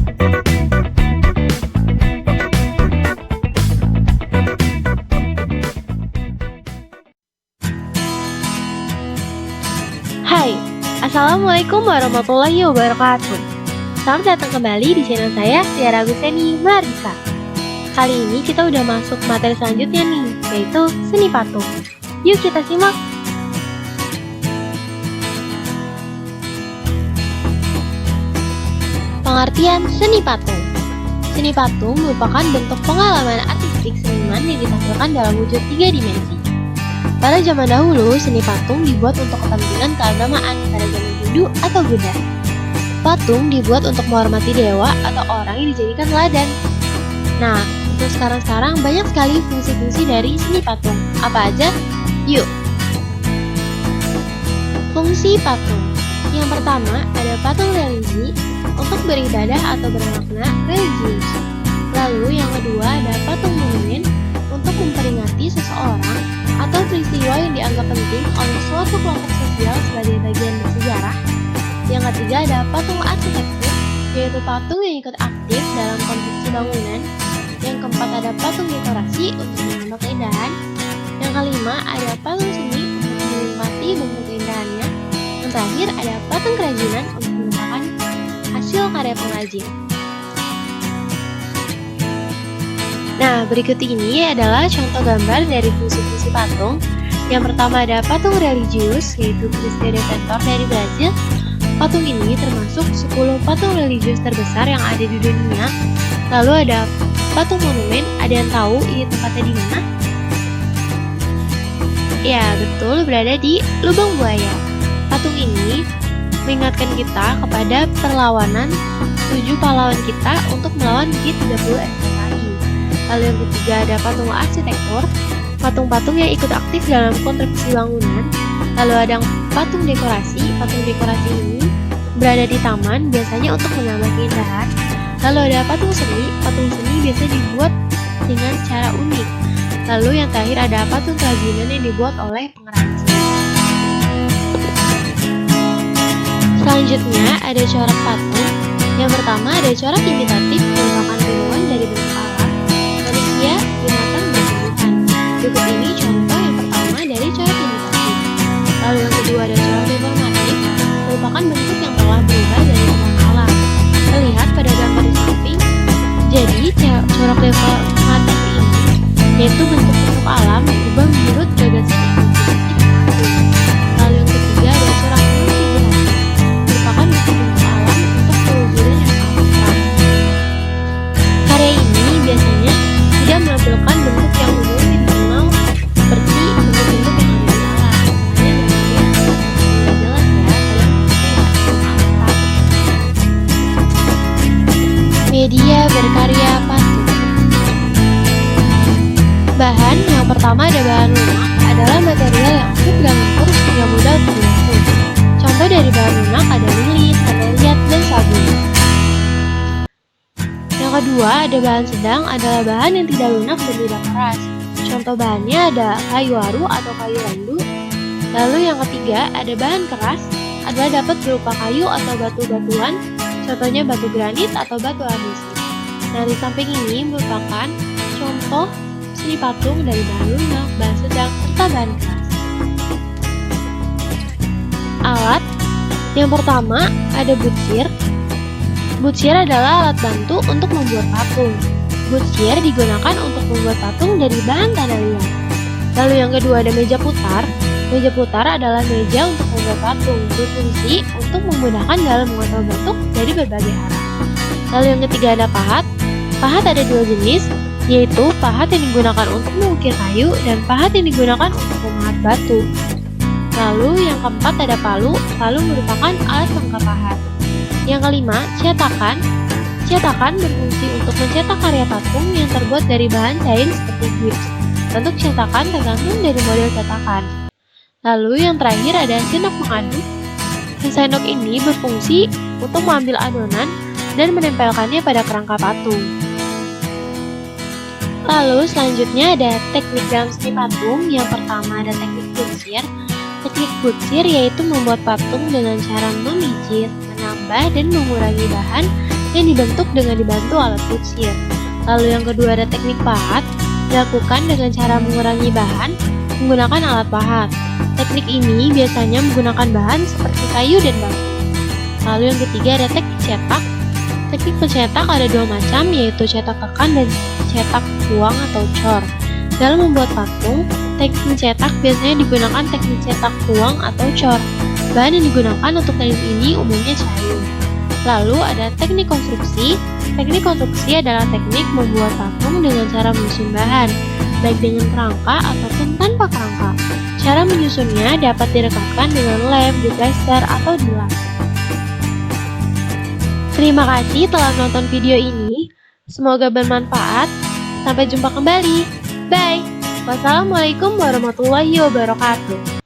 Hai, Assalamualaikum warahmatullahi wabarakatuh. Selamat datang kembali di channel saya, Tiara Agusteni Marisa. Kali ini kita udah masuk materi selanjutnya nih, yaitu seni patung. Yuk kita simak. Pengertian seni patung. Seni patung merupakan bentuk pengalaman artistik seniman yang ditampilkan dalam wujud 3 dimensi. Pada zaman dahulu, seni patung dibuat untuk kepentingan keagamaan pada zaman Hindu atau Buddha. Patung dibuat untuk menghormati dewa atau orang yang dijadikan teladan. Nah, untuk sekarang banyak sekali fungsi-fungsi dari seni patung. Apa aja? Yuk! Fungsi patung. Yang pertama, ada patung religi untuk beribadah atau bermakna religius. Lalu yang kedua, ada patung monumen untuk memperingati seseorang atau peristiwa yang dianggap penting oleh suatu kelompok sosial sebagai bagian bersejarah. Yang ketiga ada patung arsitektur, yaitu patung yang ikut aktif dalam konstruksi bangunan. Yang keempat ada patung dekorasi untuk menambah keindahan. Yang kelima ada patung seni untuk menikmati bentuk keindahannya. Yang terakhir ada patung kerajinan untuk merupakan hasil karya pengrajin. Nah, berikut ini adalah contoh gambar dari fungsi-fungsi patung. Yang pertama ada patung religius, yaitu Cristo Redentor dari Brazil. Patung ini termasuk 10 patung religius terbesar yang ada di dunia. Lalu ada patung monumen, ada yang tahu ini tempatnya di mana? Ya, betul, berada di Lubang Buaya. Patung ini mengingatkan kita kepada perlawanan 7 pahlawan kita untuk melawan G30 SPKI. Lalu yang ketiga ada patung arsitektur, patung-patung yang ikut aktif dalam konstruksi bangunan. Lalu ada patung dekorasi ini berada di taman biasanya untuk menambah keindahan. Lalu ada patung seni biasa dibuat dengan cara unik. Lalu yang terakhir ada patung kerajinan yang dibuat oleh pengrajin. Selanjutnya ada corak patung. Yang pertama ada corak imitatif merupakan tiruan dari bentuk alam, manusia, binatang, dan tumbuhan. Berikut ini contoh yang pertama dari corak imitatif. Lalu yang kedua ada corak deformatif, merupakan bentuk yang telah berubah dari bentuk alam. Terlihat pada gambar di samping. Jadi corak deformatif ini yaitu bentuk-bentuk alam berubah menurut gagasan imitatif. Lalu yang ketiga ada corak multifiguratif, merupakan bentuk-bentuk alam untuk perwujudan yang abstrak. Karya ini biasanya tidak menampilkan bentuk yang umum yang dikenal seperti bentuk-bentuk yang ada di alam. Hanya nggak jelas ya, kalian abstrak. Media berkarya patung. Bahan yang pertama ada bahan lunak, adalah material yang aktif dan lentur sehingga mudah untuk dilakukan. Contoh dari bahan lunak ada lilin, taneriat, dan sabun. Yang kedua ada bahan sedang, adalah bahan yang tidak lunak dan tidak keras. Contoh bahannya ada kayu aru atau kayu landu. Lalu yang ketiga ada bahan keras, adalah dapat berupa kayu atau batu-batuan. Contohnya batu granit atau batu andesit. Nah, di samping ini merupakan contoh seni patung dari bahan lunak, bahan sedang, serta bahan keras. Alat yang pertama ada butsir. Butsir adalah alat bantu untuk membuat patung. Butsir digunakan untuk membuat patung dari bahan tanah liat. Lalu yang kedua ada meja putar. Meja putar adalah meja untuk membuat patung, berfungsi untuk memudahkan dalam mengontrol bentuk dari berbagai arah. Lalu yang ketiga ada pahat. Pahat ada 2 jenis, yaitu pahat yang digunakan untuk mengukir kayu dan pahat yang digunakan untuk memahat batu. Lalu yang keempat ada palu. Palu merupakan alat pelengkap pahat. Yang kelima, cetakan. Cetakan berfungsi untuk mencetak karya patung yang terbuat dari bahan cair seperti gips. Bentuk cetakan tergantung dari model cetakan. Lalu yang terakhir ada sendok mengaduk. Sendok ini berfungsi untuk mengambil adonan dan menempelkannya pada kerangka patung. Lalu selanjutnya ada teknik dalam seni patung. Yang pertama ada teknik butsir. Teknik butsir yaitu membuat patung dengan cara memijit, menambah, dan mengurangi bahan yang dibentuk dengan dibantu alat butsir. Lalu yang kedua ada teknik pahat, dilakukan dengan cara mengurangi bahan menggunakan alat pahat. Teknik ini biasanya menggunakan bahan seperti kayu dan bambu. Lalu yang ketiga ada teknik cetak. Teknik mencetak ada dua macam, yaitu cetak tekan dan cetak tuang atau cor. Dalam membuat patung, teknik mencetak biasanya digunakan teknik cetak tuang atau cor. Bahan yang digunakan untuk teknik ini umumnya kayu. Lalu ada teknik konstruksi. Teknik konstruksi adalah teknik membuat patung dengan cara menyusun bahan, baik dengan kerangka ataupun tanpa kerangka. Cara menyusunnya dapat direkatkan dengan lem, diplester, atau dilas. Terima kasih telah menonton video ini. Semoga bermanfaat. Sampai jumpa kembali. Bye. Wassalamualaikum warahmatullahi wabarakatuh.